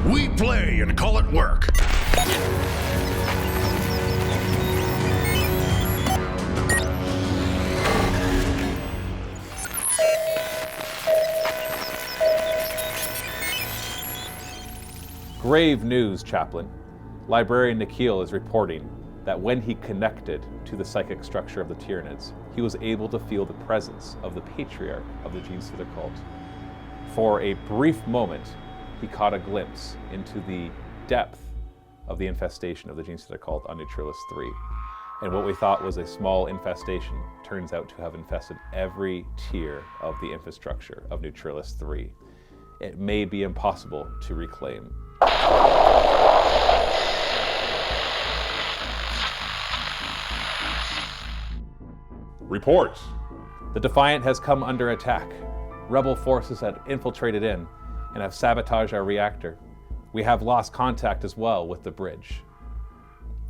We play and call it work. Grave news, Chaplain. Librarian Nikhil is reporting that when he connected to the psychic structure of the Tyranids, he was able to feel the presence of the patriarch of the Genestealer Cult. For a brief moment, he caught a glimpse into the depth of the infestation of the Genestealer Cult on Neutralis 3. And what we thought was a small infestation turns out to have infested every tier of the infrastructure of Neutralis 3. It may be impossible to reclaim. Report! The Defiant has come under attack. Rebel forces have infiltrated in and have sabotaged our reactor. We have lost contact as well with the bridge.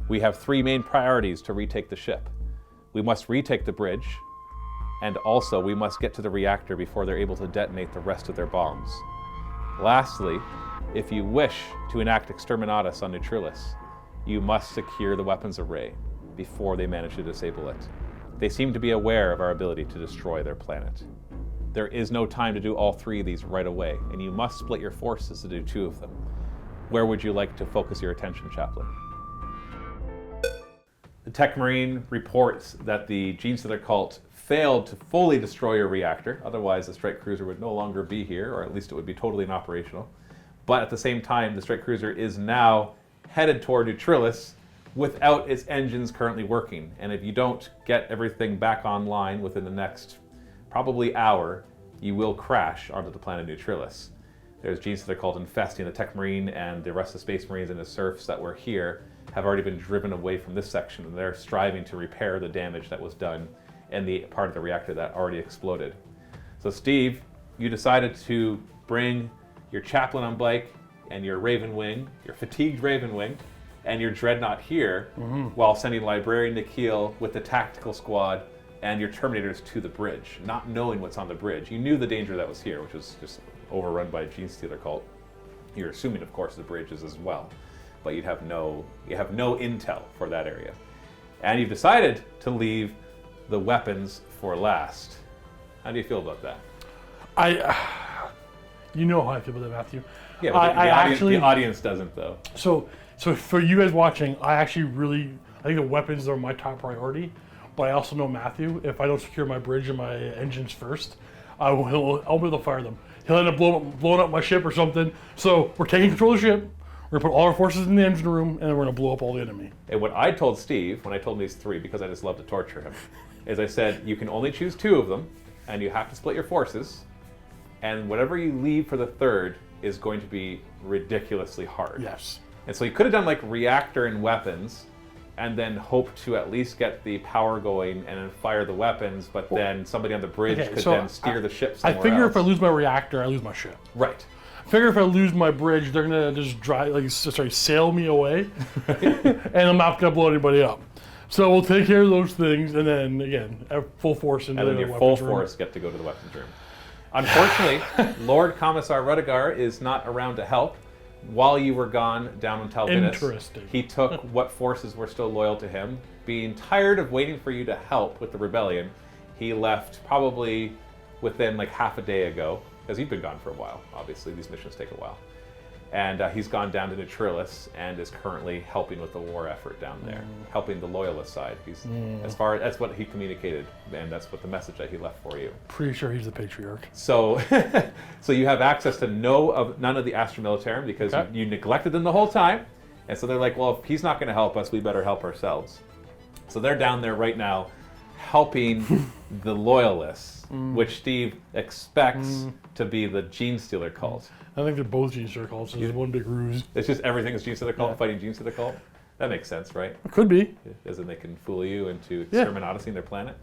We have 3 main priorities to retake the ship. We must retake the bridge, and also we must get to the reactor before they're able to detonate the rest of their bombs. Lastly, if you wish to enact Exterminatus on Neutralis, you must secure the weapons array before they manage to disable it. They seem to be aware of our ability to destroy their planet. There is no time to do all 3 of these right away, and you must split your forces to do 2 of them. Where would you like to focus your attention, Chaplain? The Tech Marine reports that the Genestealer Cult failed to fully destroy your reactor, otherwise the Strike Cruiser would no longer be here, or at least it would be totally inoperational. But at the same time, the Strike Cruiser is now headed toward Neutralis without its engines currently working. And if you don't get everything back online within the next probably hour, you will crash onto the planet Neutralis. There's Genestealer Cult infesting the Tech Marine, and the rest of the Space Marines and the Serfs that were here have already been driven away from this section, and they're striving to repair the damage that was done in the part of the reactor that already exploded. So Steve, you decided to bring your Chaplain on bike and your Raven Wing, your fatigued Raven Wing, and your Dreadnought here, while sending Librarian Nikhil with the tactical squad and your Terminators to the bridge, not knowing what's on the bridge. You knew the danger that was here, which was just overrun by a Genestealer Cult. You're assuming, of course, the bridge is as well, but you have no intel for that area. And you've decided to leave the weapons for last. How do you feel about that? You know how I feel about that, Matthew. Yeah, but the audience doesn't, though. So for you guys watching, I think the weapons are my top priority. But I also know Matthew. If I don't secure my bridge and my engines first, I'll be able to fire them. He'll end up blowing up my ship or something. So we're taking control of the ship. We're gonna put all our forces in the engine room, and then we're gonna blow up all the enemy. And what I told Steve when I told him these 3, because I just love to torture him, is I said you can only choose 2 of them, and you have to split your forces, and whatever you leave for the 3rd is going to be ridiculously hard. Yes. And so you could have done like Reactor and weapons, and then hope to at least get the power going and then fire the weapons, but then somebody on the bridge could then steer the ship somewhere else. I figure if I lose my reactor, I lose my ship. Right. I figure if I lose my bridge, they're gonna just sail me away, and I'm not gonna blow anybody up. So we'll take care of those things, and then again, full force into the weapons room. And then your full force get to go to the weapons room. Unfortunately, Lord Commissar Rudigar is not around to help. While you were gone down on Talvinus, he took what forces were still loyal to him. Being tired of waiting for you to help with the rebellion, he left probably within like half a day ago, because he'd been gone for a while. Obviously, these missions take a while. And he's gone down to Neutralis and is currently helping with the war effort down there, helping the loyalist side. He's that's what he communicated, and that's what the message that he left for you. Pretty sure he's the patriarch. So, so you have access to none of the Astra Militarum because you neglected them the whole time, and so they're like, well, if he's not going to help us, we better help ourselves. So they're down there right now, helping the loyalists, which Steve expects to be the Genestealer Cult. I think they're both Genestealer Cults. It's one big ruse. It's just everything is Genestealer Cult fighting Genestealer Cult? That makes sense, right? It could be. As in they can fool you into exterminating their planet?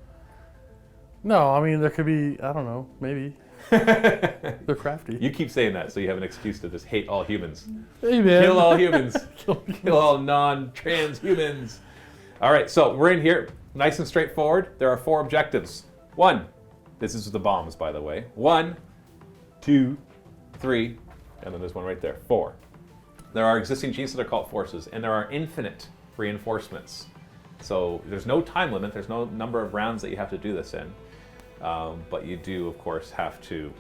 No, I mean, there could be, I don't know, maybe. They're crafty. You keep saying that so you have an excuse to just hate all humans. Hey, man. Kill all humans. Kill all non-trans humans. All right, so we're in here. Nice and straightforward. There are 4 objectives. 1, this is the bombs, by the way. 1, 2, 3, and then there's one right there, 4. There are existing Genestealer Cult forces, and there are infinite reinforcements. So there's no time limit, there's no number of rounds that you have to do this in. But you do, of course, have to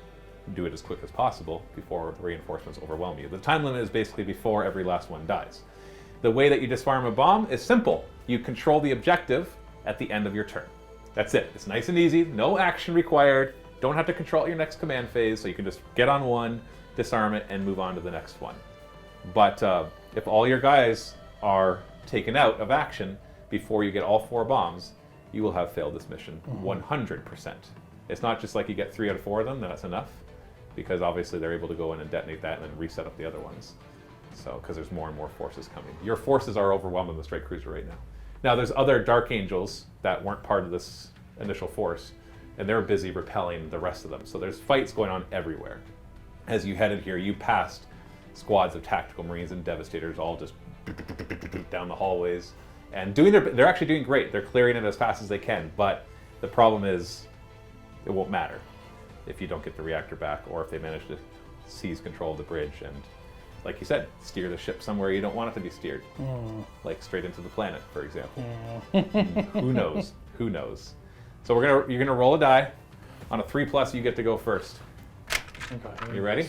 do it as quick as possible before the reinforcements overwhelm you. The time limit is basically before every last one dies. The way that you disarm a bomb is simple. You control the objective at the end of your turn. That's it. It's nice and easy, no action required. Don't have to control your next command phase, so you can just get on one, disarm it, and move on to the next one. But if all your guys are taken out of action before you get all 4 bombs, you will have failed this mission 100%. It's not just like you get 3 out of 4 of them, then that's enough, because obviously they're able to go in and detonate that and then reset up the other ones. So, because there's more and more forces coming. Your forces are overwhelming the Strike Cruiser right now. Now, there's other Dark Angels that weren't part of this initial force, and they're busy repelling the rest of them. So there's fights going on everywhere. As you headed here, you passed squads of Tactical Marines and Devastators all just down the hallways. And they're actually doing great. They're clearing it as fast as they can, but the problem is it won't matter if you don't get the reactor back or if they manage to seize control of the bridge and, like you said, steer the ship somewhere you don't want it to be steered. Like straight into the planet, for example. Who knows? Who knows? So you're gonna roll a die. On a 3+, you get to go first. Okay. You ready?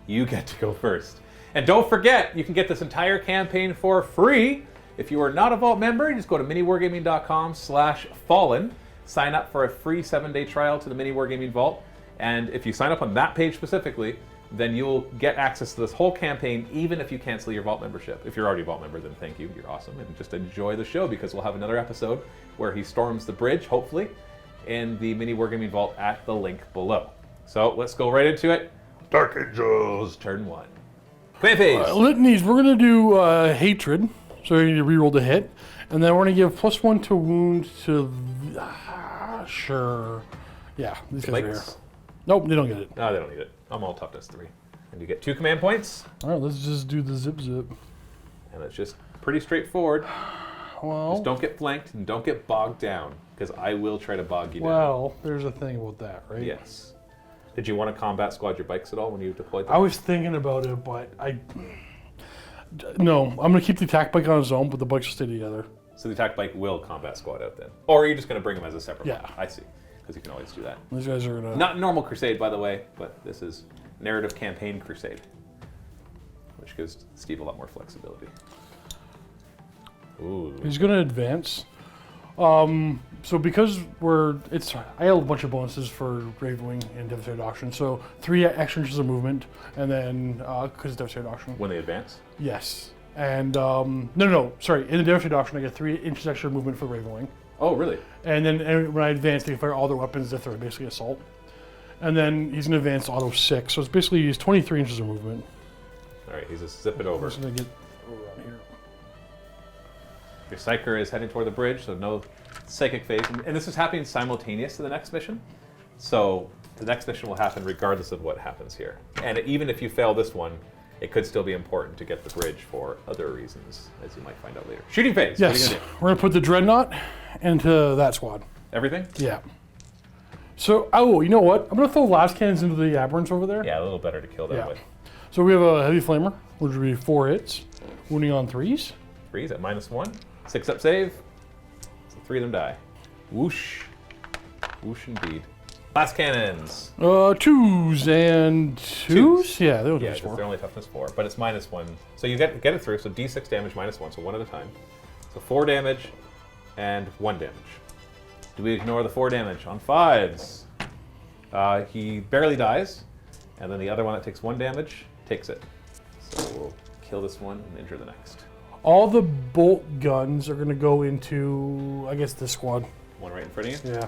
You get to go first. And don't forget, you can get this entire campaign for free. If you are not a Vault member, you just go to miniwargaming.com/fallen. Sign up for a free 7-day trial to the MiniWarGaming Vault. And if you sign up on that page specifically, then you'll get access to this whole campaign, even if you cancel your Vault membership. If you're already a Vault member, then thank you, you're awesome. And just enjoy the show, because we'll have another episode where he storms the bridge, hopefully, in the MiniWarGaming Vault at the link below. So let's go right into it. Dark Angels. Turn 1. Command phase. Litanies, we're going to do Hatred, so you need to reroll the hit. And then we're going to give +1 to wound to... sure. Yeah, these guys are here. Nope, they don't get it. No, they don't need it. I'm all toughness 3. And you get 2 command points. All right, let's just do the zip. And it's just pretty straightforward. Well... Just don't get flanked and don't get bogged down, because I will try to bog you down. Well, there's a thing about that, right? Yes. Did you want to combat squad your bikes at all when you deployed them? I was thinking about it, but no, I'm going to keep the attack bike on its own, but the bikes will stay together. So the attack bike will combat squad out then? Or are you just going to bring them as a separate one? Yeah. I see. Because you can always do that. These guys are going to... Not normal Crusade, by the way, but this is narrative campaign Crusade, which gives Steve a lot more flexibility. Ooh. He's going to advance. So because I have a bunch of bonuses for Ravenwing and Devastator Doctrine. So 3 extra inches of movement, and then because it's Devastator Doctrine. When they advance? Yes, and sorry. In the Devastator Doctrine, I get 3 inches extra movement for Ravenwing. Oh, really? And then when I advance, they can fire all their weapons if they're basically assault. And then he's gonna advance auto 6, so it's basically 23 inches of movement. All right, he's just zip it over. Just gonna get around here. Your Psyker is heading toward the bridge, so no psychic phase. And this is happening simultaneous to the next mission. So the next mission will happen regardless of what happens here. And even if you fail this one, it could still be important to get the bridge for other reasons, as you might find out later. Shooting phase. Yes, what are you gonna do? We're gonna put the Dreadnought into that squad. Everything? Yeah. So, you know what? I'm gonna throw last cannons into the aberrants over there. Yeah, a little better to kill that way. So we have a heavy flamer, which would be 4 hits, wounding on 3s. 3s at -1. 6 up save. So 3 of them die. Whoosh. Whoosh indeed. Blast cannons. 2s and 2s? Yeah, they don't do because 4. they're only toughness 4, but it's -1. So you get it through, so d6 damage -1, so 1 at a time. So 4 damage and 1 damage. Do we ignore the 4 damage? On 5s. He barely dies, and then the other one that takes 1 damage takes it. So we'll kill this one and injure the next. All the bolt guns are going to go into, I guess, this squad. One right in front of you? Yeah.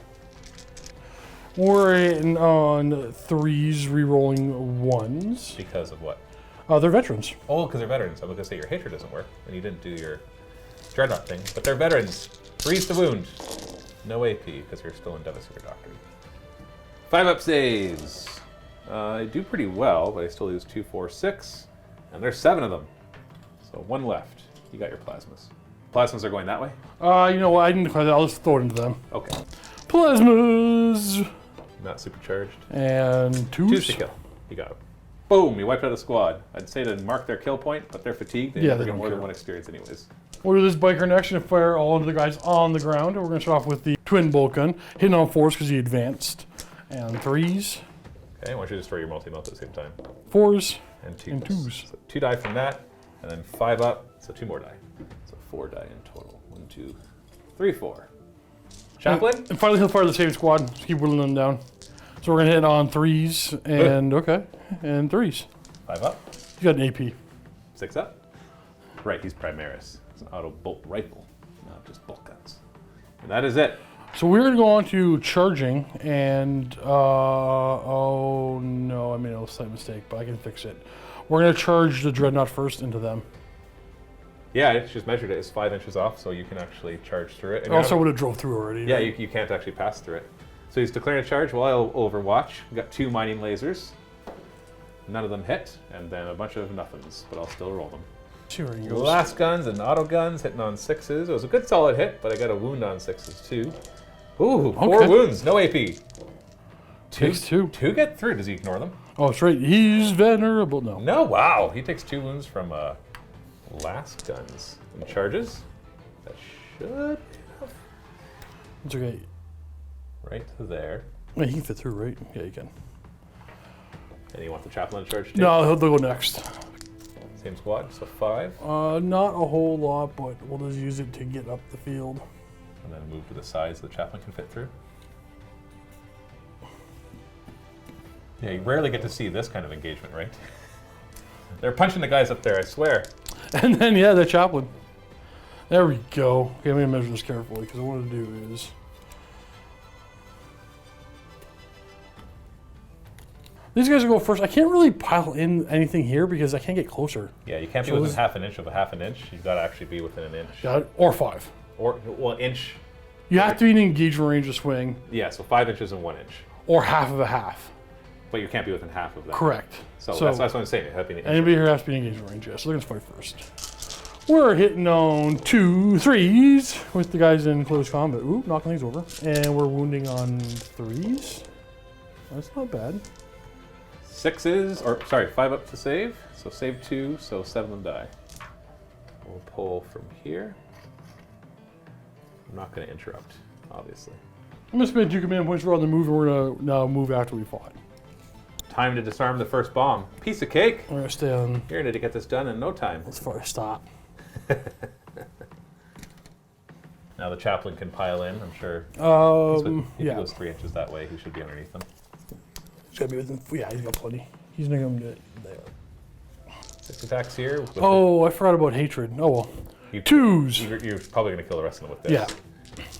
We're on 3s, re-rolling 1s. Because of what? They're veterans. Oh, because they're veterans. I was going to say your hatred doesn't work, and you didn't do your Dreadnought thing. But they're veterans. 3s to wound. No AP, because you're still in Devastator Doctrine. 5 up saves. I do pretty well, but I still lose 2, 4, 6. And there's 7 of them. So 1 left. You got your plasmas. Plasmas are going that way? You know what? I didn't declare that. I'll just throw it into them. Okay. Plasmas! not supercharged. And Twos twos. to kill. You got him. Boom, you wiped out a squad. I'd say to mark their kill point, but they're fatigued. They Yeah, never they get don't more than care. one experience anyways. We'll do this biker next and fire all into the guys on the ground. We're going to start off with the twin bolt gun, hitting on 4s because he advanced. And 3s, Okay, I want you to destroy your multi-melt at the same time. 4s, And 2s. and 2s. So 2 die from that, and then 5 up, so 2 more die. So 4 die in total. 1, 2, 3, 4. Chaplain? And finally he'll fire the same squad. Just keep whittling them down. So we're going to hit on 3s and, and 3s. 5 up, You got an AP. 6 up. Right, he's Primaris. It's an auto bolt rifle, not just bolt guns. And that is it. So we're going to go on to charging, and oh no, I made a slight mistake, but I can fix it. We're going to charge the Dreadnought first into them. Yeah, it's just measured it as 5 inches off, so you can actually charge through it. And I also would have drove through already. yeah, you can't actually pass through it. So he's declaring a charge while I'll overwatch. We've got 2 mining lasers. None of them hit, and then a bunch of nothings, but I'll still roll them. See where he goes. Blast guns and auto guns hitting on 6s. It was a good solid hit, but I got a wound on 6s too. Ooh, 4 Okay. wounds, no AP. Takes 2. 2 get through. Does he ignore them? Oh, it's right. He's venerable. No. No, wow. He takes 2 wounds from blast guns and charges. That should be enough. It's okay. Right to there. Yeah, he can fit through, right? Yeah, you can. And you want the chaplain to charge too? No, they'll go next. Same squad, so 5. Not a whole lot, but we'll just use it to get up the field. And then move to the side so the chaplain can fit through. Yeah, you rarely get to see this kind of engagement, right? They're punching the guys up there, I swear. And then, yeah, the chaplain. There we go. Okay, I'm going to measure this carefully, because what I want to do is... These guys will go first. I can't really pile in anything here because I can't get closer. Yeah, you can't be So within this- half an inch of a half an inch. You've got to actually be within an inch. Got it? Or 5. Or, well, inch. You have to be in engagement range of swing, Yeah, so 5 inches and 1 inch. or half of a half. But you can't be within half of that. Correct. So, that's what I'm saying. It had to be an inch. Anybody here has to be in engagement range, yeah. So they're going to fight first. We're hitting on 2 3s with the guys in close combat. Ooh, knocking these over. And we're wounding on 3s. That's not bad. 6s, or sorry, 5 up to save. So save 2, so 7 of them die. We'll pull from here. I'm not going to interrupt, obviously. I'm going to spend 2 command points. We're on the move, and we're going to now move after we fought. Time to disarm the first bomb. Piece of cake. We're going to stay on. You're going to get this done in no time. Let's fire stop. Now the chaplain can pile in, I'm sure. If he Yeah. goes 3 inches that way, he should be underneath them. He's got to be within. Yeah, he's got plenty. He's not going to there. 6 attacks here. With Oh, I forgot about hatred. Oh well. You- 2s. You're probably going to kill the rest of them with this. Yeah.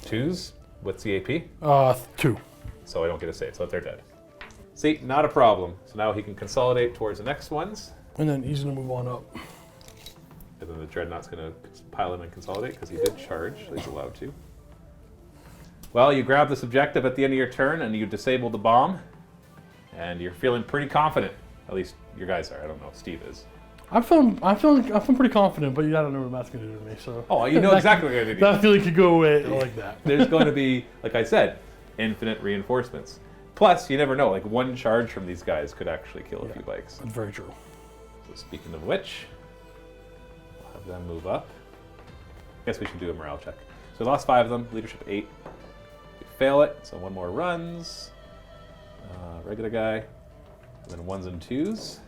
2s? What's the AP? 2. So I don't get a save, so they're dead. See, not a problem. So now he can consolidate towards the next ones. And then he's going to move on up. And then the Dreadnought's going to pile in and consolidate because he did charge. He's allowed to. Well, you grab this objective at the end of your turn and you disable the bomb. And you're feeling pretty confident. At least your guys are. I don't know if Steve is. I'm feeling pretty confident, but I don't know what Matt's going to do to me. So. Oh, you know exactly what you're going to do. That feeling could go away like that. There's going to be, like I said, infinite reinforcements. Plus, you never know. Like one charge from these guys could actually kill a few bikes. That's very true. So speaking of which, we'll have them move up. Guess we should do a morale check. So we lost 5 of them. Leadership 8. We fail it. So 1 more runs. Regular guy. And then 1s and 2s.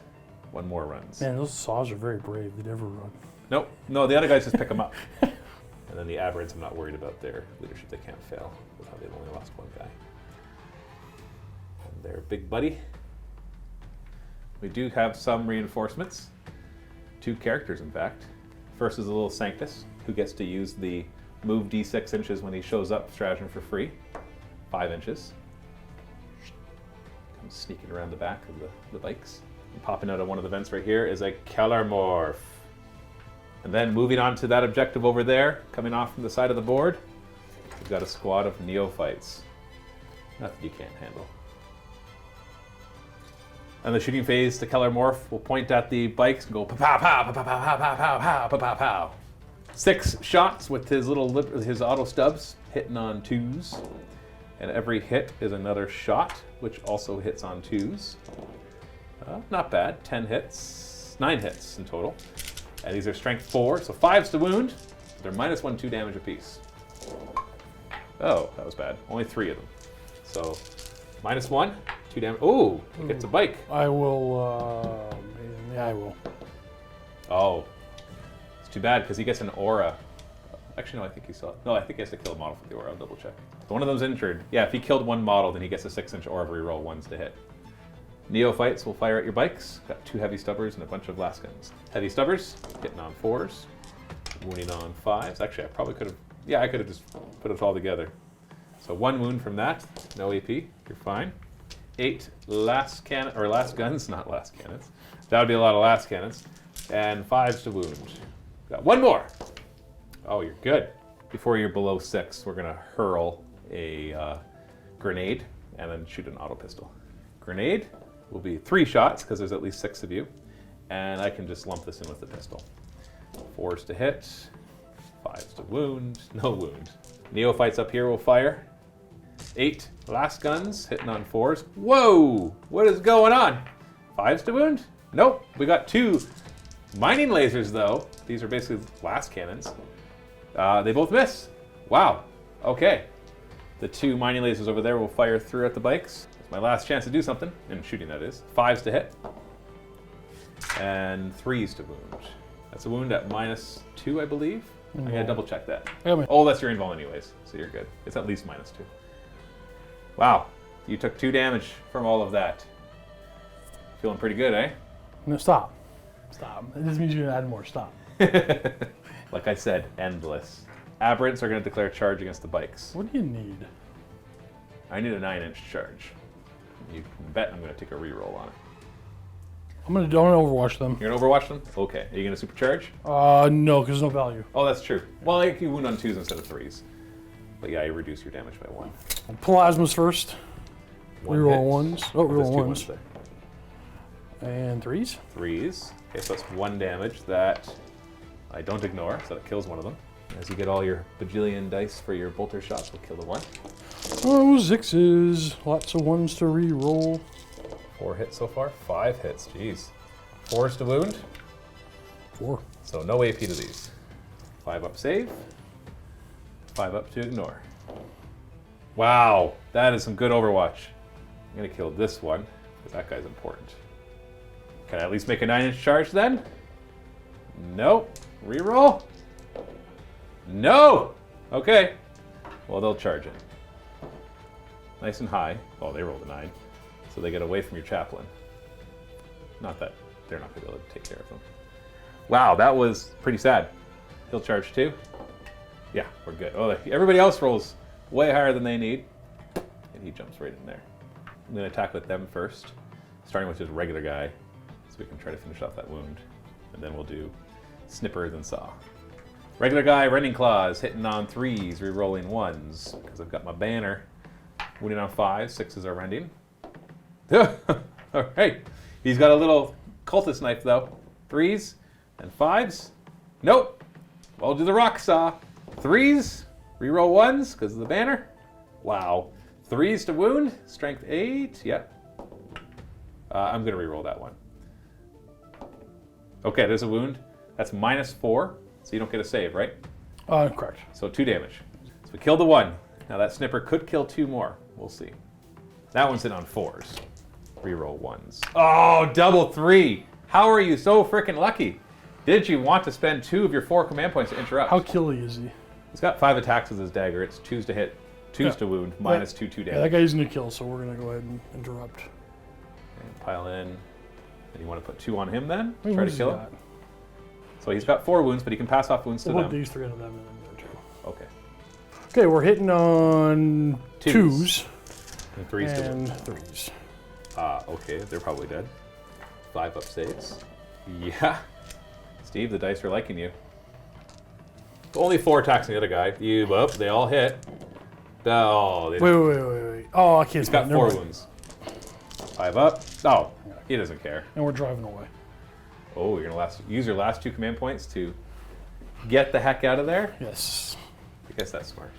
1 more runs. Man, those saws are very brave. They never run. Nope. No, the other guys just pick them up. And then the aberrants, I'm not worried about their leadership. They can't fail with how they've only lost 1 guy. And their big buddy. We do have some reinforcements. 2 characters, in fact. First is a little Sanctus, who gets to use the move D6 inches when he shows up stratagem for free. 5 inches. Comes sneaking around the back of the bikes. And popping out of one of the vents right here is a Kellermorph. And then moving on to that objective over there, coming off from the side of the board, we've got a squad of neophytes. Nothing you can't handle. And the shooting phase, the Kellermorph will point at the bikes and go pow pow pow pow pow pow pow pow pow pow pow. 6 shots with his little his auto stubs hitting on 2s, And every hit is another shot, which also hits on 2s. Not bad. 10 hits. 9 hits in total. And these are strength 4, so 5s to wound. They're -1, 2 damage apiece. Oh, that was bad. Only 3 of them. So, -1, 2 damage. Ooh, it gets a bike. I will, yeah, I will. Oh, it's too bad because he gets an aura. Actually, no, I think he saw. No, I think he has to kill a model for the aura. I'll double check. So one of them's injured. Yeah, if he killed one model, then he gets a 6-inch aura reroll 1s to hit. Neophytes will fire at your bikes. Got 2 heavy stubbers and a bunch of last guns. Heavy stubbers, hitting on 4s, wounding on 5s. Actually, I probably could have. Yeah, I could have just put it all together. So 1 wound from that. No AP. You're fine. 8 last guns, not last cannons. That would be a lot of last cannons. And 5s to wound. Got 1 more. Oh, you're good. Before you're below 6, we're gonna hurl a grenade and then shoot an auto pistol. Grenade will be 3 shots because there's at least 6 of you, and I can just lump this in with the pistol. 4s to hit, 5s to wound, no wound. Neophytes up here will fire. 8 last guns hitting on 4s. Whoa! What is going on? 5s to wound? Nope. We got 2 mining lasers though. These are basically last cannons. They both miss. Wow. Okay. The 2 mining lasers over there will fire through at the bikes. It's my last chance to do something, and shooting that is. 5s to hit. And 3s to wound. That's a wound at -2, I believe. I'm gonna double check that. Oh, that's your invul anyways, so you're good. It's at least -2. Wow. You took 2 damage from all of that. Feeling pretty good, eh? No, stop. Stop. This means you're gonna add more. Stop. Like I said, endless. Aberrants are going to declare charge against the bikes. What do you need? I need a 9-inch charge. You can bet I'm going to take a reroll on it. I'm gonna overwatch them. You're going to overwatch them? Okay. Are you going to supercharge? No, because there's no value. Oh, that's true. Well, like you wound on 2s instead of 3s. But yeah, you reduce your damage by 1. Plasmas first. Reroll 1s. Oh, There's reroll 2 1s. there. And 3s. 3s. Okay, so that's 1 damage that I don't ignore, so that kills one of them. As you get all your bajillion dice for your bolter shots, we'll kill the 1. Oh, 6s. Lots of 1s to re-roll. 4 hits so far. 5 hits. Jeez. 4s to wound. 4. So no AP to these. 5 up save. 5 up to ignore. Wow, that is some good Overwatch. I'm gonna kill this one because that guy's important. Can I at least make a 9-inch charge then? Nope. Reroll. No. Okay. Well, they'll charge it. Nice and high. Oh, they rolled a 9. So they get away from your chaplain. Not that they're not going to be able to take care of them. Wow, that was pretty sad. He'll charge too. Yeah, we're good. Oh, everybody else rolls way higher than they need. And he jumps right in there. I'm going to attack with them first, starting with just regular guy, so we can try to finish off that wound. And then we'll do snipper, then saw. Regular guy, Rending Claws, hitting on 3s, re-rolling 1s, because I've got my banner. Wounding on 5s, 6s are rending. All right. He's got a little cultist knife, though. 3s and 5s. Nope. Well, do the rock saw. 3s, re-roll 1s, because of the banner. Wow. 3s to wound, strength 8, yep. I'm going to re-roll that one. Okay, there's a wound. That's -4, so you don't get a save, right? Correct. So 2 damage. So we killed the 1. Now that snipper could kill 2 more. We'll see. That one's in on 4s. Reroll 1s. Oh, double 3. How are you so freaking lucky? Did you want to spend 2 of your 4 command points to interrupt? How killy is he? He's got 5 attacks with his dagger. It's 2s to hit, 2s to wound, -2 damage. Yeah, that guy's gonna kill, so we're gonna go ahead and interrupt. And pile in. And you want to put 2 on him then? Wait, Try to kill him? got? So he's got 4 wounds, but he can pass off wounds to We'll put them. these 3 on them and then there too. Okay. Okay, we're hitting on 2s And 3s to wound. and 3s. Okay, they're probably dead. 5 up saves. Yeah. Steve, the dice are liking you. Only 4 attacks on the other guy. They all hit. Oh, Wait. Oh, I can't he's spell. got Never 4 mind. wounds. 5 up. Oh, he doesn't care. And we're driving away. Oh, you're gonna use your last 2 command points to get the heck out of there? Yes. I guess that's smart.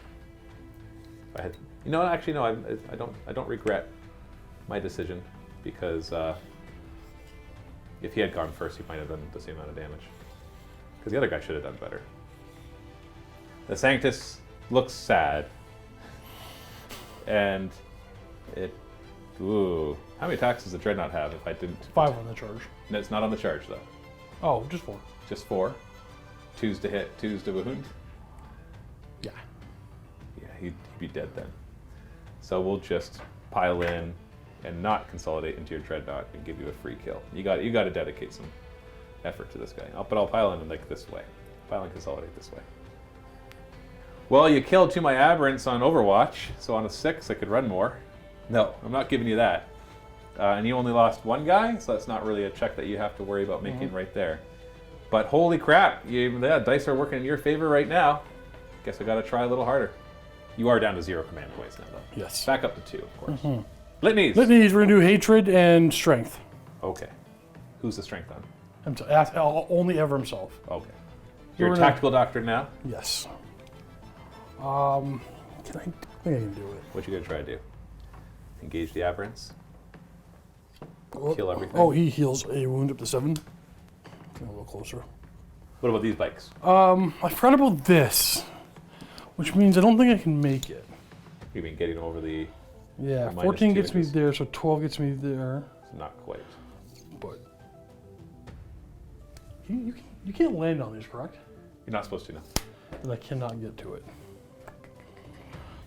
You know, actually, no. I don't regret my decision because if he had gone first, he might have done the same amount of damage. Because the other guy should have done better. The Sanctus looks sad, and it. Ooh, how many attacks does the Dreadnought have? If I didn't. 5 on the charge. No, it's not on the charge though. Oh, just 4. Just 4. 2s to hit, 2s to wound. Yeah. Yeah, he'd be dead then. So we'll just pile in and not consolidate into your Dreadnought and give you a free kill. You got to dedicate some effort to this guy. But I'll pile in like this way. Pile and consolidate this way. Well, you killed 2 of my aberrants on Overwatch, so on a 6 I could run more. No, I'm not giving you that. And you only lost 1 guy, so that's not really a check that you have to worry about making right there. But holy crap, dice are working in your favor right now. Guess I got to try a little harder. You are down to 0 command points now, though. Yes. Back up to 2, of course. Litanies. Litanies, we're going to do hatred and strength. Okay. Who's the strength on? Only ever himself. Okay. You're a tactical doctor now? Yes. I think I can do it. What you going to try to do? Engage the aberrants? Kill everything? Oh, he heals a wound up to 7. Get a little closer. What about these bikes? I forgot about this, which means I don't think I can make it. You mean getting over the... Yeah, minus 14 2 gets me inches? there, so 12 gets me there. Not quite. But you can't land on these, correct? You're not supposed to, no. And I cannot get to it.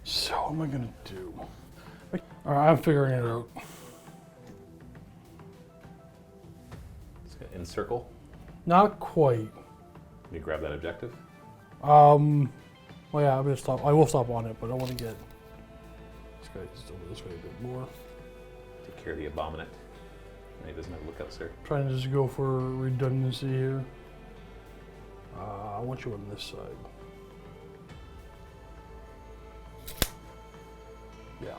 So what am I gonna do? All right, I'm figuring it out. Just gonna encircle. Not quite. Can you grab that objective? Well, yeah, I'm gonna stop. I will stop on it, but I want to get this guy just over this way a bit more. Take care of the abominate. No, he doesn't have lookouts there. Trying to just go for redundancy here. I want you on this side. Yeah.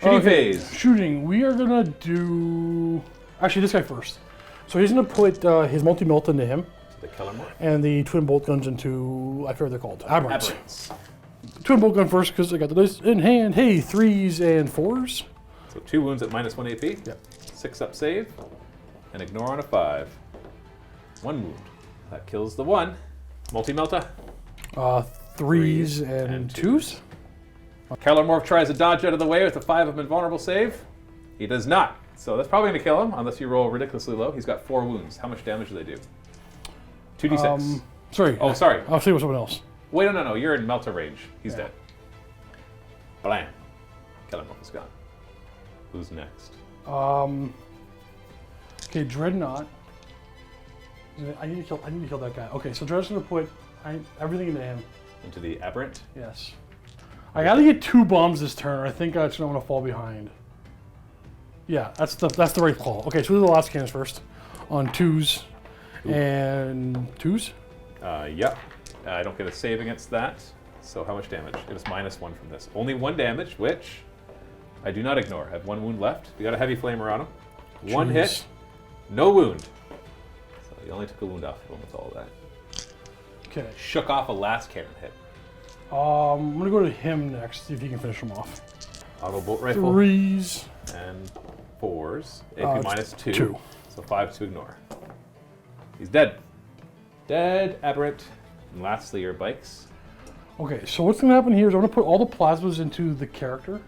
Shooting phase. Shooting. We are gonna do. Actually, this guy first. So he's gonna put his multi-melt into him. The Kellermore. And the twin bolt guns into, I forget what they're called, aberrants. Aberrants. Twin bolt gun first because I got the dice in hand. Hey, 3s and 4s. So 2 wounds at -1 AP. Yep. 6 up save. And ignore on a 5. 1 wound. That kills the 1. Multi-melta. 3s and 2s. Kellermorph tries to dodge out of the way with a 5 of invulnerable save. He does not. So that's probably going to kill him unless you roll ridiculously low. He's got 4 wounds. How much damage do they do? 2d6. Sorry. Oh, sorry. I'll say with someone else. Wait, no. You're in Melta range. He's Yeah. dead. Blam. Kellermorph is gone. Who's next? Okay, Dreadnought. I need to kill that guy. Okay, so Dreadnought's gonna put everything into him. Into the aberrant. Yes. I gotta get 2 bombs this turn, or I think I'm gonna fall behind. Yeah, that's the right call. Okay, so we'll do the last cannons first. On 2s. And 2s? Yep. I don't get a save against that. So how much damage? It was -1 from this. Only 1 damage, which I do not ignore. I have 1 wound left. We got a heavy flamer on him. 1 hit, no wound. So you only took a wound off of him with all of that. Okay. Shook off a last cannon hit. I'm gonna go to him next, see if he can finish him off. Auto bolt rifle. 3s. And 4s. AP -2. 2. So 5 to ignore. He's dead. Dead, aberrant. And lastly, your bikes. Okay, so what's gonna happen here is I'm gonna put all the plasmas into the character,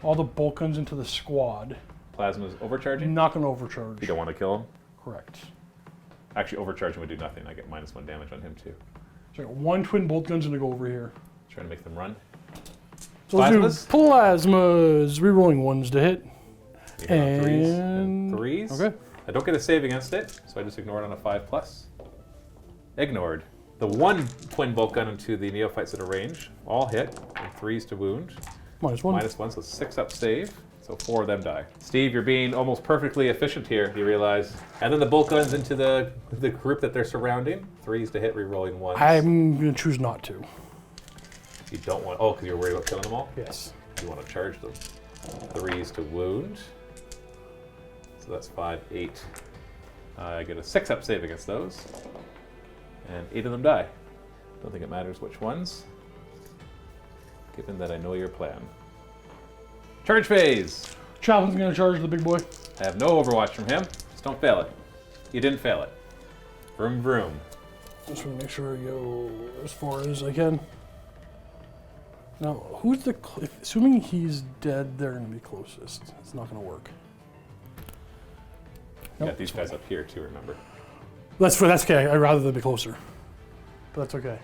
all the bolt guns into the squad. Plasma's overcharging. Not gonna overcharge. You don't want to kill him. Correct. Actually, overcharging would do nothing. I get -1 damage on him too. So I got 1 twin bolt guns gonna go over here. Trying to make them run. So let's Plasmas? do plasmas. Rerolling 1s to hit. You hit on 3s and And- 3s. Okay. I don't get a save against it, so I just ignore it on a 5+. Ignored. The 1 twin bolt gun into the neophytes at a range. All hit. And 3s to wound. -1. -1, so 6 up save. So 4 of them die. Steve, you're being almost perfectly efficient here, you realize. And then the bolt guns into the group that they're surrounding. 3s to hit, re-rolling 1s. I'm gonna choose not to. You don't want... Oh, because you're worried about killing them all? Yes. You want to charge them. 3s to wound. So that's 5, 8. I get a 6 up save against those. And 8 of them die. Don't think it matters which ones. given that I know your plan. Charge phase! Chaplain's gonna charge the big boy. I have no Overwatch from him. Just don't fail it. You didn't fail it. Vroom vroom. Just want to make sure I go as far as I can. Now, who's the... assuming he's dead, they're going to be closest. It's not going to work. You got these guys up here too, remember? That's okay. I'd rather them be closer. But that's okay.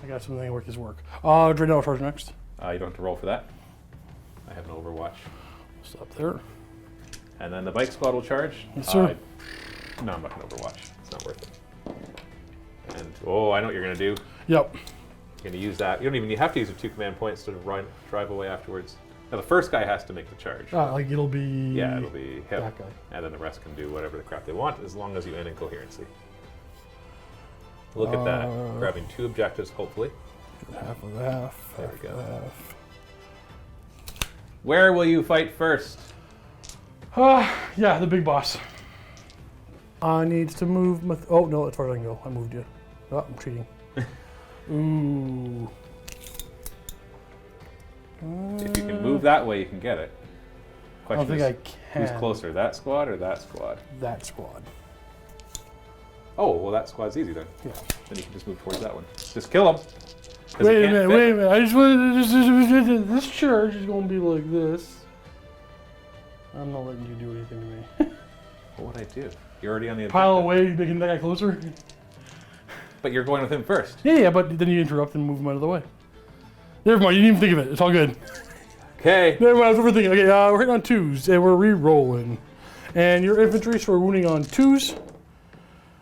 I got something to work his work. Dreadnought charge next. You don't have to roll for that. I have no Overwatch. Stop there. And then the bike squad will charge. Yes, sir. No, I'm not going to Overwatch. It's not worth it. And, oh, I know what you're going to do. Yep. You're going to use that. You don't even have to use your 2 command points to drive away afterwards. Now, the first guy has to make the charge. Like it'll be... Yeah, it'll be him. that guy. And then the rest can do whatever the crap they want, as long as you end in coherency. Look at that. Grabbing 2 objectives, hopefully. Half of half. There we half go. of half. Where will you fight first? Yeah, the big boss. I need to move my... oh, no, as far as I can go. I moved you. Oh, I'm cheating. Ooh. If you can move that way, you can get it. I don't Question think is, I can. who's closer, that squad or that squad? That squad. Oh, well, that squad's easy then. Yeah. Then you can just move towards that one. Just kill him. Wait a minute. I just wanted this charge is going to be like this. I'm not letting you do anything to me. What would I do? You're already on the Pile objective. away, making that guy closer. But you're going with him first. Yeah, but then you interrupt and move him out of the way. Never mind, you didn't even think of it. It's all good. Okay. Never mind, I was overthinking. Okay, we're hitting on 2s, and we're re-rolling. And your infantry, so we're wounding on 2s.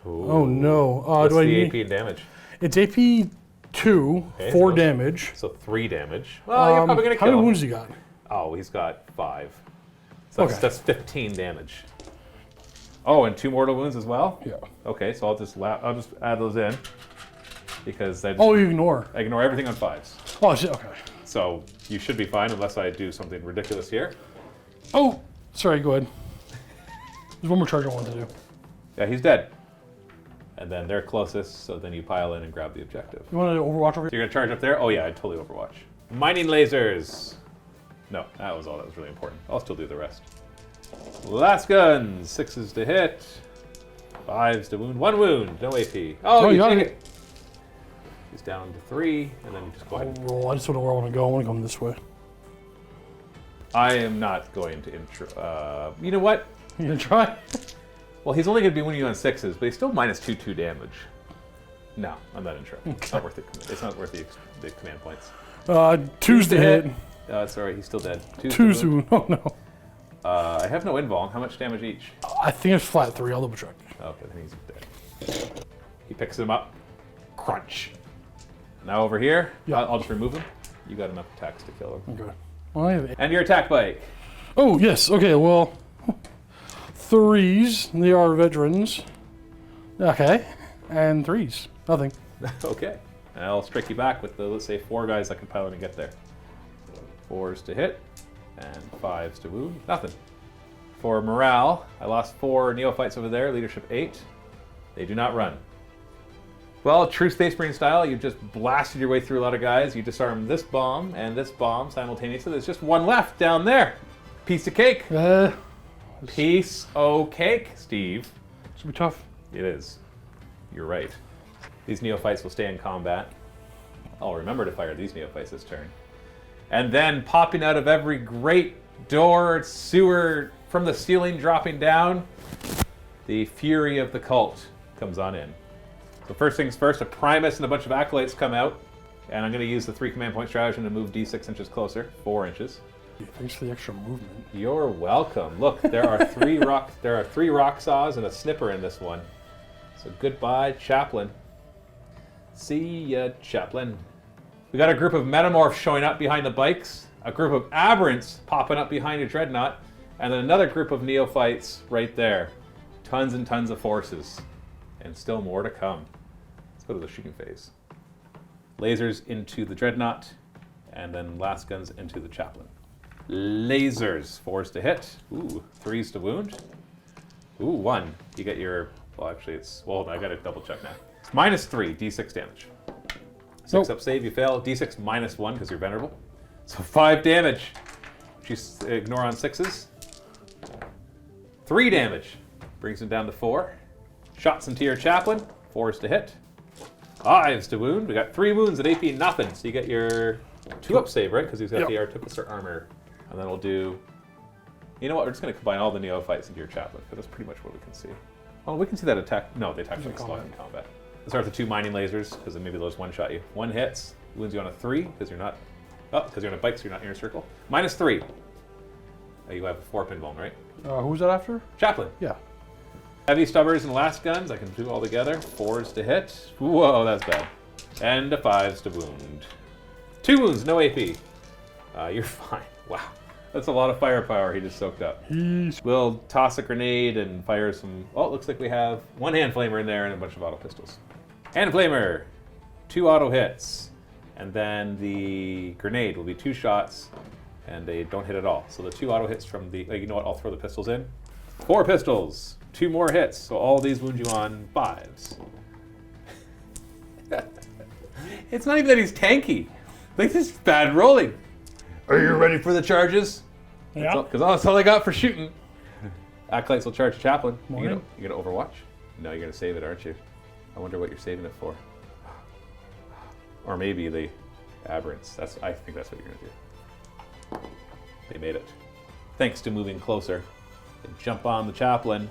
Ooh. Oh no. What's do I the need... AP and damage? It's AP 2, Okay, 4 so- damage. So 3 damage. Well, you're probably going to How kill many him. wounds you got? Oh, he's got 5. So Okay. that's 15 damage. Oh, and 2 mortal wounds as well? Yeah. Okay, so I'll just add those in. Because I Oh, you ignore. ignore everything on 5s. Oh, shit, okay. So you should be fine unless I do something ridiculous here. Oh, sorry, go ahead. There's one more charge I wanted to do. Yeah, he's dead. And then they're closest, so then you pile in and grab the objective. You want to Overwatch over So here? you're gonna charge up there? Oh yeah, I'd totally Overwatch. Mining lasers. No, that was all that was really important. I'll still do the rest. Last guns. 6s to hit. 5s to wound. 1 wound. No AP. Oh, you you got take it. it. He's down to 3, and then you just go I'll ahead. roll. I just don't know where I want to go. I want to come this way. I am not going to intro. You know what? You gonna try? Well, he's only going to be winning you on 6s, but he's still minus 2 damage. No, I'm not interested. It's not worth it. It's not worth the command points. 2s to hit. That's all right. He's still dead. 2s 2s to... oh, no. I have no invuln. How much damage each? I think it's flat 3. I'll double check. Okay, then he's dead. He picks him up. Crunch. Now over here, Yeah. I'll just remove him. You got enough attacks to kill him. Okay. Well, I have... And your attack bike. oh, yes. Okay, well... 3s. They are veterans. Okay. And 3s. Nothing. Okay. And I'll strike you back with the, let's say, 4 guys that can pile in and get there. 4s to hit, and 5s to wound. Nothing. For morale, I lost 4 neophytes over there, leadership 8. They do not run. Well, true Space Marine style, you just blasted your way through a lot of guys. You disarmed this bomb and this bomb simultaneously. There's just one left down there. Piece of cake. Piece o' cake, Steve. It's gonna be tough. It is. You're right. These neophytes will stay in combat. I'll remember to fire these neophytes this turn. And then popping out of every grate, door, sewer, from the ceiling dropping down, the fury of the cult comes on in. So first things first, a Primus and a bunch of acolytes come out, and I'm going to use the 3 command point stratagem to move D6 inches closer, 4 inches. Thanks for the extra movement. You're welcome. Look, there are 3 rock saws and a snipper in this one. So goodbye, Chaplain. See ya, Chaplain. We got a group of metamorphs showing up behind the bikes, a group of aberrants popping up behind a dreadnought, and then another group of neophytes right there. Tons and tons of forces, and still more to come. Let's go to the shooting phase. Lasers into the dreadnought, and then last guns into the Chaplain. Lasers, 4s to hit. Ooh, 3s to wound. Ooh, 1. You get your, well actually it's, well I gotta double check now. It's minus 3, d6 damage. 6 Nope. up save, you fail. d6 minus 1 because you're venerable. So 5 damage. You ignore on 6s. 3 damage. Brings him down to 4. Shots into your Chaplain. 4s to hit. 5s to wound. We got 3 wounds at AP nothing. So you get your 2-up save, right? Because he's got the Artificer armor. And then we'll do... You know what? We're just going to combine all the neophytes into your Chaplain, because that's pretty much what we can see. Oh, we can see that attack. No, they attack like slot in combat. Let's start with the 2 mining lasers, because then maybe those one-shot you. 1 hits, wounds you on a 3, because you're not... Oh, because you're on a bike, so you're not near a circle. -3. You have a 4 pinball, right? Who's that after? Chaplain. Yeah. Heavy stubbers and last guns, I can do all together. 4s to hit. Whoa, that's bad. And a 5s to wound. 2 wounds, no AP. You're fine. Wow. That's a lot of firepower he just soaked up. We'll toss a grenade and fire some... Oh, it looks like we have 1 hand flamer in there and a bunch of auto pistols. Hand flamer. 2 auto hits. And then the grenade will be 2 shots, and they don't hit at all. So the 2 auto hits from the... You know what? I'll throw the pistols in. 4 pistols. 2 more hits. So all these wound you on 5s. It's not even that he's tanky. Like, this is bad rolling. Are you ready for the charges? Yeah. Because that's all I got for shooting. Acolytes will charge Chaplain. Morning. You gonna Overwatch? No, you're gonna save it, aren't you? I wonder what you're saving it for. Or maybe the aberrants. I think that's what you're gonna do. They made it. Thanks to moving closer. They jump on the Chaplain.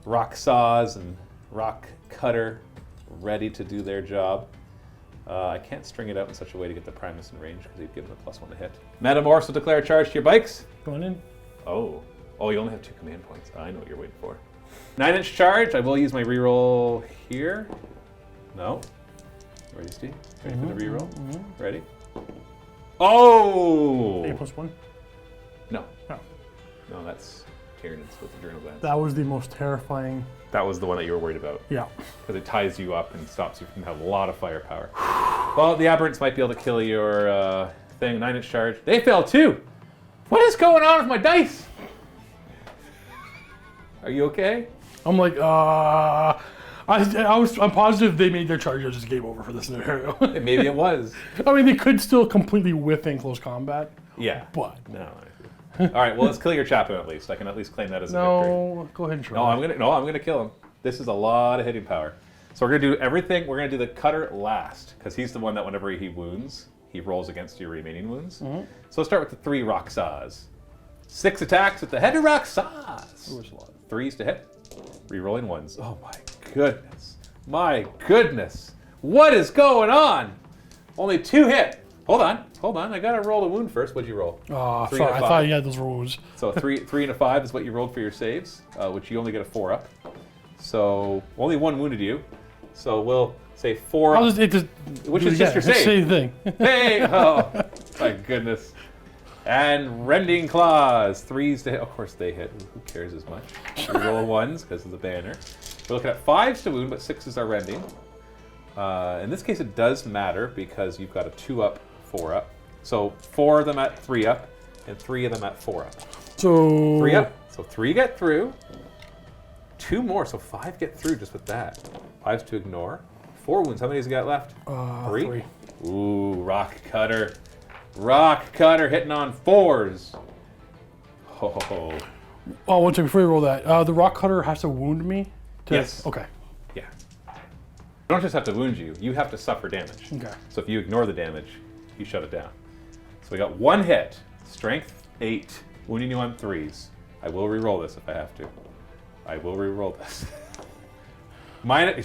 Rock saws and rock cutter ready to do their job. I can't string it out in such a way to get the Primus in range because you've given a +1 to hit. Metamorphs will declare a charge to your bikes. Going in. Oh, you only have 2 command points. I know what you're waiting for. 9-inch charge. I will use my reroll here. No. Ready, Steve? Ready for the reroll? Ready? Oh! A+1. No. No. No, that's Tyranids with the Journal Glance. That was the most terrifying. That was the one that you were worried about. Yeah. Because it ties you up and stops you from having a lot of firepower. Well, the aberrants might be able to kill your thing. 9-inch charge. They fell too! What is going on with my dice? Are you okay? I'm like, I'm positive they made their charge. It was just game over for this scenario. Maybe it was. I mean, they could still completely whiff in close combat. Yeah. But No. All right. Well, let's kill your Chaplain at least. I can at least claim that as a victory. no, go ahead and try. No, I'm gonna kill him. This is a lot of hitting power. So we're gonna do everything. We're gonna do the cutter last because he's the one that whenever he wounds, he rolls against your remaining wounds. So let's start with the 3 rock saws. 6 attacks with the heavy rock saws. Ooh, it's a lot. 3s to hit. Rerolling 1s. Oh my goodness. My goodness. What is going on? Only 2 hit. Hold on. I gotta roll a wound first. What'd you roll? 3 Sorry, and a I 5. thought you had those rules. So 3 and a 5 is what you rolled for your saves, which you only get a 4 up. So only 1 wounded you. So we'll say 4 up, which is just your save. Same thing. Hey! Oh, my goodness. And Rending Claws. 3s to hit. Of course they hit. Who cares as much? We roll 1s because of the banner. We're looking at 5s to wound, but 6s are rending. In this case, it does matter because you've got a 2 up, 4 up. So 4 of them at 3 up, and 3 of them at 4 up. So 3 up. So 3 get through. 2 more, so 5 get through just with that. 5's to ignore. 4 wounds. How many has he got left? 3. Ooh, Rock Cutter. Rock Cutter hitting on 4s. Oh. Oh, one second before you roll that. The rock cutter has to wound me. Yes. Okay. Yeah. You don't just have to wound you. You have to suffer damage. Okay. So if you ignore the damage, you shut it down. So we got 1 hit. Strength 8. Wounding you on 3s. I will re-roll this if I have to. I will re-roll this.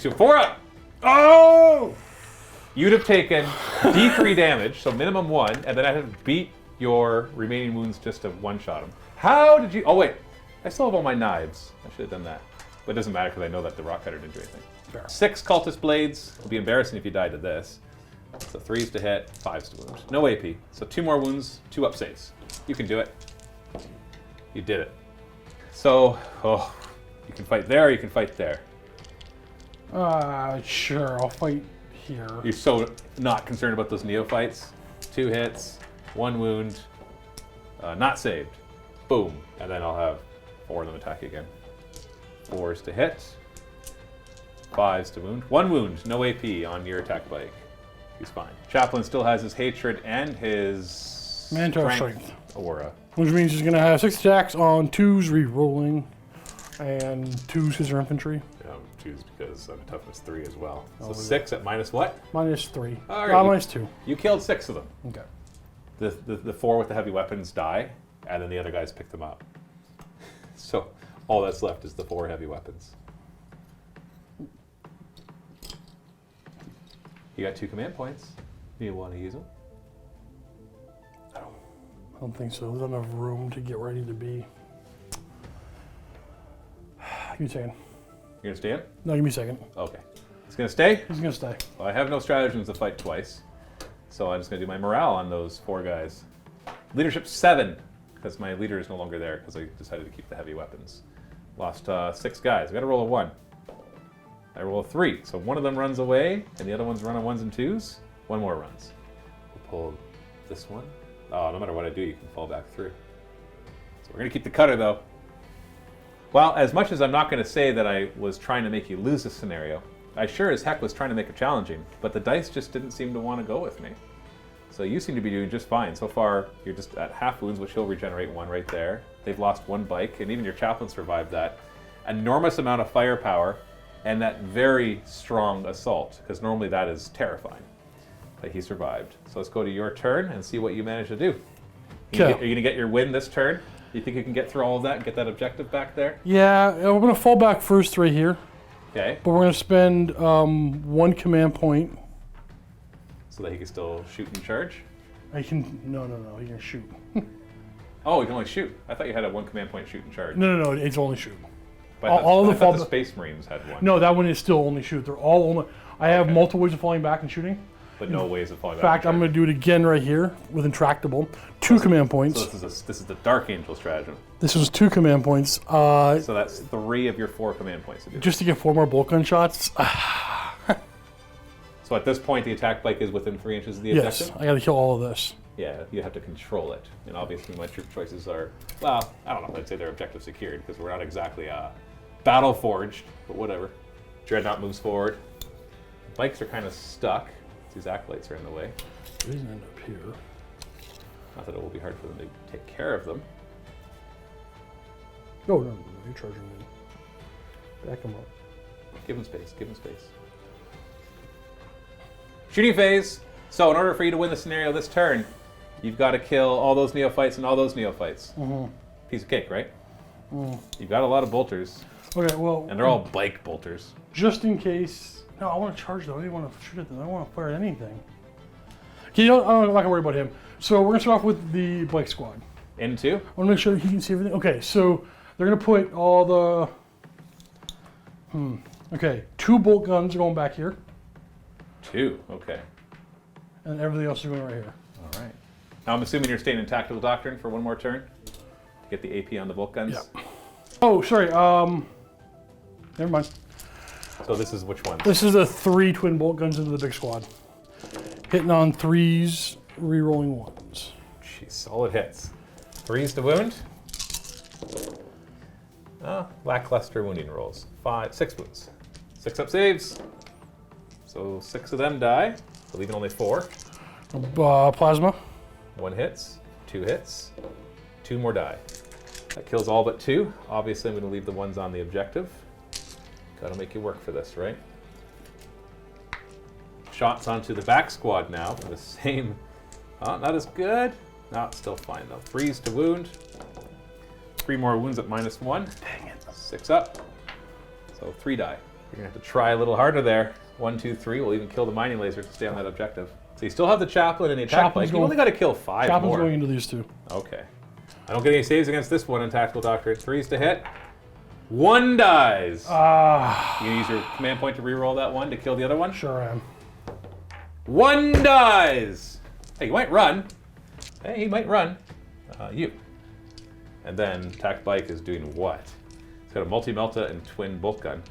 So 4 up. Oh! You'd have taken D3 damage, so minimum 1, and then I had to beat your remaining wounds just to one-shot them. How did you... Oh, wait. I still have all my knives. I should have done that. But it doesn't matter because I know that the rock cutter didn't do anything. Fair. 6 cultist blades. It would be embarrassing if you died to this. So 3s to hit, 5s to wound. No AP. So 2 more wounds, 2 up saves. You can do it. You did it. So, you can fight there, or you can fight there. Sure, I'll fight here. You're so not concerned about those neophytes. 2 hits, 1 wound, not saved. Boom. And then I'll have 4 of them attack again. 4s to hit, 5s to wound. 1 wound, no AP on your attack bike. He's fine. Chaplain still has his hatred and his Mantar strength. Aura. Which means he's going to have 6 attacks on 2s, re-rolling, and 2s because they're infantry. Yeah, 2s because I'm a toughness 3 as well. So Oh, 6 at minus what? -3. All right, Minus 2. You killed 6 of them. Okay. The 4 with the heavy weapons die, and then the other guys pick them up. So all that's left is the 4 heavy weapons. You got 2 command points. Do you want to use them? I don't think so. There's not enough room to get ready to be. Give me a second. You're gonna stay in? No, give me a second. Okay. It's gonna stay? He's going to stay. Well, I have no stratagems to fight twice, so I'm just gonna do my morale on those 4 guys. Leadership 7, because my leader is no longer there because I decided to keep the heavy weapons. Lost 6 guys. I gotta roll a 1. I roll a 3, so one of them runs away, and the other ones run on 1s and 2s. One more runs. We'll pull this one. Oh, no matter what I do, you can fall back through. So we're gonna keep the cutter though. Well, as much as I'm not gonna say that I was trying to make you lose this scenario, I sure as heck was trying to make it challenging, but the dice just didn't seem to want to go with me. So you seem to be doing just fine. So far, you're just at half wounds, which he'll regenerate 1 right there. They've lost 1 bike, and even your chaplain survived that. Enormous amount of firepower, and that very strong assault, because normally that is terrifying. But he survived. So let's go to your turn and see what you manage to do. Are you going to get your win this turn? You think you can get through all of that and get that objective back there? Yeah, we're going to fall back first right here. Okay. But we're going to spend 1 command point. So that he can still shoot and charge? I can. No, he can shoot. Oh, he can only shoot. I thought you had a 1 command point shoot and charge. No, it's only shoot. But all of the I thought fall- the Space Marines had 1. No, that one is still only shoot. They're all only. I have Okay. multiple ways of falling back and shooting. But no ways of falling In back. fact, I'm going to do it again right here with intractable. 2 command points. So this is the Dark Angel stratagem. This was 2 command points. So that's 3 of your 4 command points to do. Just to get 4 more bolt gun shots. So at this point, the attack bike is within 3 inches of the Yes, objective? I got to kill all of this. Yeah, you have to control it. And obviously my troop choices are, well, I don't know if I'd say they're objective secured, because we're not exactly battle forged, but whatever. Dreadnought moves forward. Bikes are kind of stuck. These acolytes are in the way. It doesn't end up here. Not that it will be hard for them to take care of them. No, you're charging me. Back him up. Give him space, give him space. Shooting phase. So in order for you to win the scenario this turn, you've got to kill all those neophytes and all those neophytes. Piece of cake, right? You've got a lot of bolters, Okay, well. and they're all bike bolters. Just in case. No, I want to charge though. I don't even want to shoot at them. I don't want to fire at anything. Okay, I'm not going to worry about him. So we're going to start off with the bike squad. Into? I want to make sure he can see everything. Okay, so they're going to put all the. Okay, 2 bolt guns are going back here, 2, okay. and everything else is going right here. All right. Now I'm assuming you're staying in Tactical Doctrine for 1 more turn to get the AP on the bolt guns. Yeah. Oh, sorry. Never mind. So this is which one? This is a 3 twin bolt guns into the big squad. Hitting on 3s, re-rolling 1s. Jeez, solid hits. 3s to wound. Lackluster wounding rolls. 6 wounds. 6 up saves. So 6 of them die, so leaving only 4. Plasma. 1 hits, 2 hits, 2 more die. That kills all but 2. Obviously, I'm going to leave the ones on the objective. Got to make you work for this, right? Shots onto the back squad now for the same. Oh, not as good. No, it's still fine though. 3s to wound. 3 more wounds at -1. Dang it. 6 up. So 3 die. You're going to have to try a little harder there. 1, 2, 3. We'll even kill the mining laser to stay on that objective. So you still have the chaplain and the attack bike. You only got to kill 5 Chaplain's more. going into these 2. Okay. I don't get any saves against this one in Tactical Doctrine. 3s to hit. 1 dies. You gonna use your command point to reroll that 1 to kill the other one? Sure am. 1 dies. Hey, you might run. Hey, he might run. You. And then Tac Bike is doing what? It's got a multi-melta and twin bolt gun.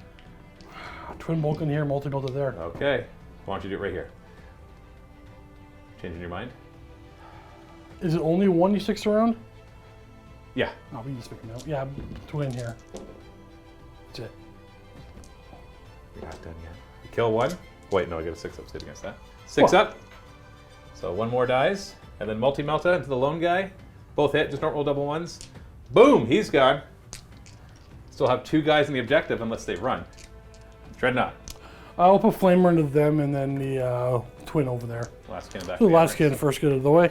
Twin bolt gun here, multi-bolted there. Okay. Why don't you do it right here? Changing your mind? Is it only 1d6 around? Yeah. Oh, we can just pick them out. Yeah, twin here. That's it. You're not done yet. You kill 1. Wait, no, I got a 6 up save against that. 6 What? up. So 1 more dies. And then multi-melta into the lone guy. Both hit, just don't roll double ones. Boom, he's gone. Still have 2 guys in the objective unless they run. Dreadnought. I'll put Flamer into them and then the twin over there. Last scan back. The last scan first, get it out of the way.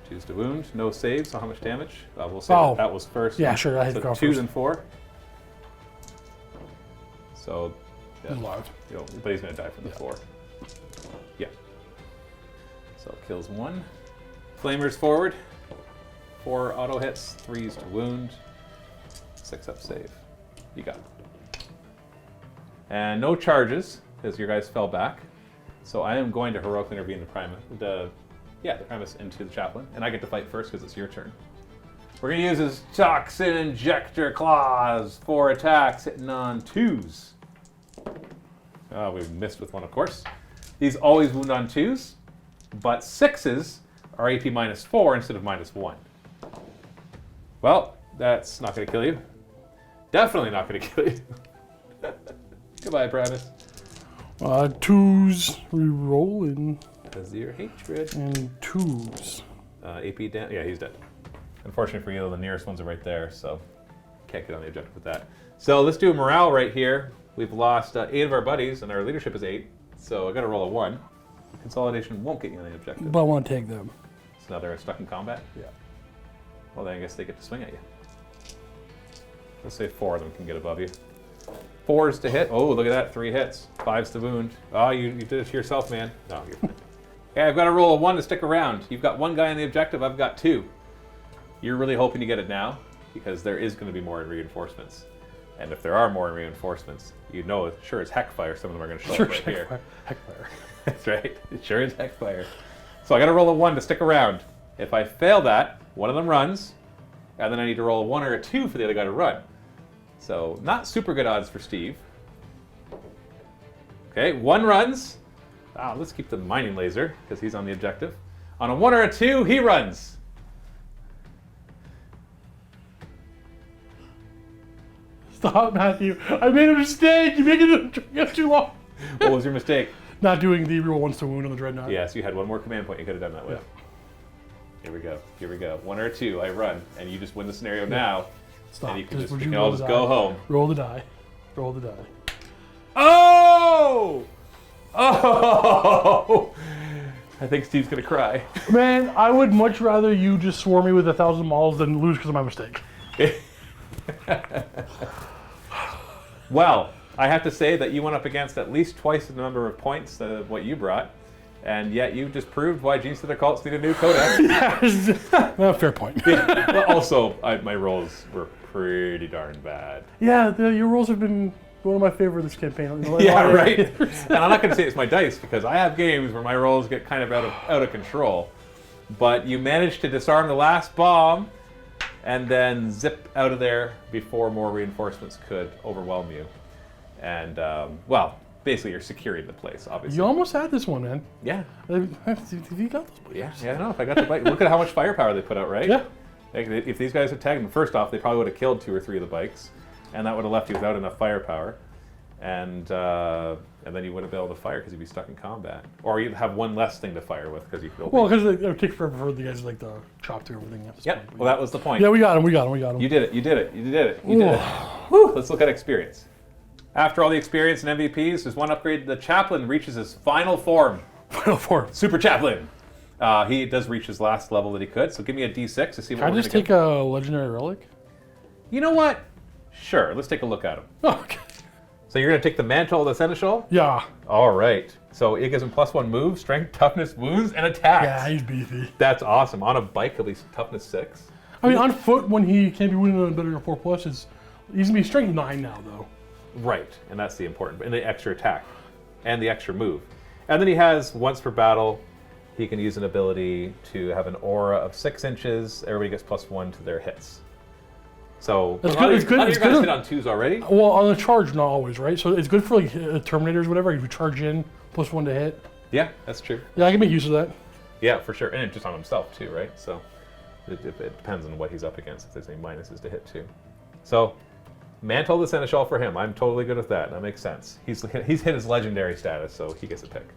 Choose to wound, no save, so how much damage? We'll say that was first. Yeah, sure, I hit the so car 2 first. then 4. So, yeah. He's alive. But he's going to die from the 4. Yeah. So kills 1. Flamers forward. 4 auto hits, 3s to wound, 6 up save. You got it. And no charges, because your guys fell back. So I am going to heroically intervene the Primus into the Chaplain, and I get to fight first because it's your turn. We're going to use his Toxin Injector Claws. 4 attacks, hitting on 2s. Oh, we missed with 1, of course. These always wound on 2s, but 6s are AP -4 instead of -1. Well, that's not going to kill you. Definitely not going to kill you. Goodbye, Primus. 2s re-rolling. Because your hatred. And 2s. AP down. Yeah, he's dead. Unfortunately for you, the nearest ones are right there, so can't get on the objective with that. So let's do a morale right here. We've lost 8 of our buddies, and our leadership is 8. So I got to roll a 1. Consolidation won't get you on the objective. But I want to take them. So now they're stuck in combat? Yeah. Well, then I guess they get to swing at you. Let's say 4 of them can get above you. 4s to hit. Oh, look at that. 3 hits. 5s to wound. Oh, you did it to yourself, man. No, you're fine. Okay, I've got to roll a 1 to stick around. You've got 1 guy on the objective. I've got 2. You're really hoping to get it now because there is going to be more reinforcements. And if there are more reinforcements, you know sure as heck fire some of them are going to show up right here. Heckfire. That's right. It sure is heck fire. So I got to roll a 1 to stick around. If I fail that, one of them runs, and then I need to roll a 1 or a 2 for the other guy to run. So not super good odds for Steve. Okay, 1 runs. Let's keep the mining laser because he's on the objective. On a 1 or a 2, he runs. Stop, Matthew. I made a mistake. You make it too long. What was your mistake? Not doing the reroll 1s to wound on the Dreadnought. Yes, you had 1 more command point you could have done that with. Yeah. Here we go. Here we go. 1 or a 2, I run, and you just win the scenario now. Stop. And you can would you all roll just the go die? home. Roll the die. Roll the die. Oh! Oh! I think Steve's gonna cry. Man, I would much rather you just swarm me with 1,000 mauls than lose because of my mistake. Well, I have to say that you went up against at least twice the number of points of what you brought, and yet you just proved why Genestealer Cults need a new codex. Yes. No, fair point. But also, my rolls were pretty darn bad. Yeah, your rolls have been one of my favorite this campaign. Yeah, right. And I'm not going to say it's my dice because I have games where my rolls get kind of out of control. But you managed to disarm the last bomb and then zip out of there before more reinforcements could overwhelm you. And, well, basically you're securing the place, obviously. You almost had this one, man. Yeah. Have you got this? Yeah, I know. If I got the bike, look at how much firepower they put out, right? Yeah. Like, if these guys had tagged them, first off, they probably would have killed 2 or 3 of the bikes, and that would have left you without enough firepower, and then you wouldn't be able to fire because you'd be stuck in combat, or you'd have 1 less thing to fire with because you could. Well, because it would take forever for the guys like to chop through everything at this Yep. point. Well, that was the point. Yeah, we got him. You did it. You did it. You did it. You did it. Whew. Let's look at experience. After all the experience and MVPs, there's 1 upgrade. The Chaplain reaches his final form. Final form. Super Chaplain. He does reach his last level that he could, so give me a D6 to see what Can I we're just gonna take a legendary relic? You know what? Sure, let's take a look at him. Oh, okay. So you're going to take the Mantle of the Seneschal? Yeah. All right. So it gives him +1 move, strength, toughness, wounds, and attacks. Yeah, he's beefy. That's awesome. On a bike, at least toughness 6. I mean, on foot, when he can't be wounded on better than 4+, he's going to be strength 9 now, though. Right, and that's the important, and the extra attack, and the extra move. And then he has, once per battle, he can use an ability to have an aura of 6 inches. Everybody gets +1 to their hits. So It's a lot good. of It's good. your It's guys good. hit on 2s already. Well, on the charge, not always, right? So it's good for like Terminators, whatever. If you charge in, +1 to hit. Yeah, that's true. Yeah, I can make use of that. Yeah, for sure, and just on himself too, right? So it depends on what he's up against. If there's any minuses to hit too. So Mantle the Seneschal for him. I'm totally good with that. That makes sense. He's hit his legendary status, so he gets a pick.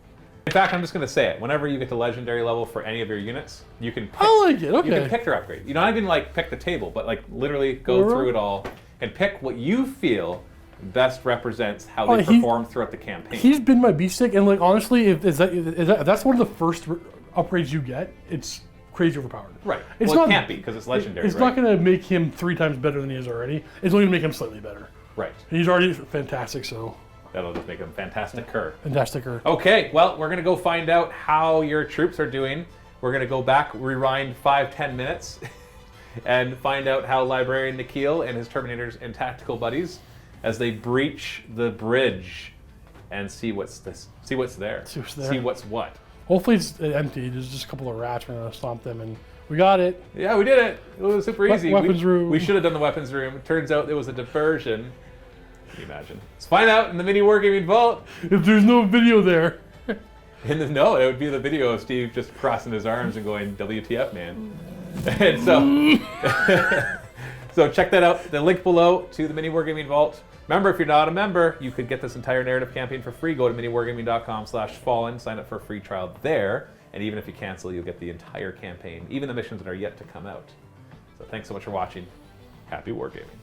In fact, I'm just going to say it. Whenever you get to legendary level for any of your units, you can pick, I like it. Okay. you can pick their upgrade. You don't even like pick the table, but like literally go through it all and pick what you feel best represents how they perform throughout the campaign. He's been my beefstick, and like honestly, if that's one of the first upgrades you get, it's crazy overpowered. Right. It's well, not, it can't be because it's legendary. It's not going to make him 3 times better than he is already. It's only going to make him slightly better. Right. He's already fantastic, so. That'll just make him fantastic-er. Fantastic-er. Okay, well, we're going to go find out how your troops are doing. We're going to go back, rewind 5-10 minutes, and find out how Librarian Nikhil and his Terminators and Tactical Buddies, as they breach the bridge and see what's there. See what's there. See what's what. Hopefully it's empty. There's just a couple of rats. We're going to stomp them, and we got it. Yeah, we did it. It was super easy. Weapons room. We should have done the weapons room. It turns out it was a diversion. Can you imagine? Let's find out in the MiniWarGaming Vault. If there's no video there. No, it would be the video of Steve just crossing his arms and going, WTF, man. And so check that out. The link below to the MiniWarGaming Vault. Remember, if you're not a member, you could get this entire narrative campaign for free. Go to miniwargaming.com/fallen, sign up for a free trial there. And even if you cancel, you'll get the entire campaign, even the missions that are yet to come out. So thanks so much for watching. Happy wargaming.